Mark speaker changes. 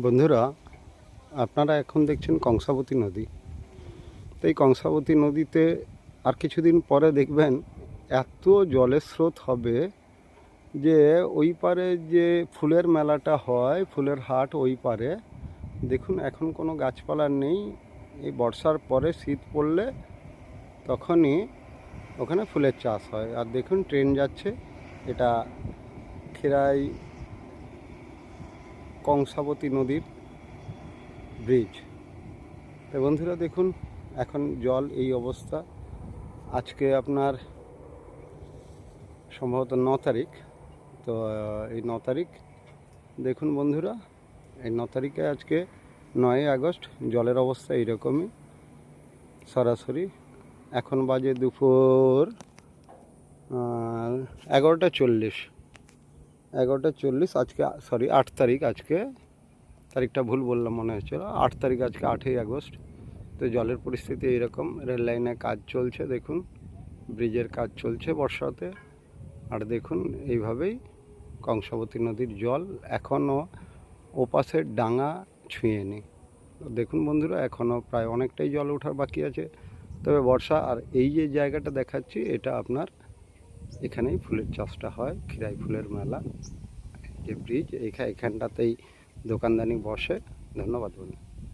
Speaker 1: বন্ধুরা, আপনারা এখন দেখছেন কংসাবতী নদী। তো এই কংসাবতী নদীতে আর কিছুদিন পরে দেখবেন এত জলের স্রোত হবে যে ওই পারে যে ফুলের মেলাটা হয়, ফুলের হাট, ওই পারে দেখুন এখন কোনো গাছপালা নেই। এই বর্ষার পরে শীত পড়লে তখনই ওখানে ফুলের চাষ হয়। আর দেখুন ট্রেন যাচ্ছে, এটা ক্ষীরাই কংসাবতী নদীর ব্রিজ। তো বন্ধুরা দেখুন এখন জল এই অবস্থা। আজকে আপনার সম্ভবত 9 তারিখ। তো এই 9 তারিখ দেখুন বন্ধুরা, এই 9 তারিখে আজকে 9 আগস্ট জলের অবস্থা এইরকমই সরাসরি। এখন বাজে দুপুর 11:40 আজকে, সরি 8 তারিখ। আজকে তারিখটা ভুল বললাম, মনে হচ্ছিল 8 তারিখ, আজকে 8ই আগস্ট। তো জলের পরিস্থিতি এইরকম। রেল লাইনে কাজ চলছে, দেখুন ব্রিজের কাজ চলছে বর্ষাতে। আর দেখুন এইভাবেই কংসাবতী নদীর জল এখনও ওপাশের ডাঙা ছুঁয়েনি। দেখুন বন্ধুরা, এখনও প্রায় অনেকটাই জল ওঠার বাকি আছে। তবে বর্ষা, আর এই যে জায়গাটা দেখাচ্ছি এটা আপনার এখানেই ফুলের চাষটা হয়, ক্ষীরাই ফুলের মেলা। যে ব্রিজ এখানটাতেই দোকানদানি বসে। ধন্যবাদ বন্ধু।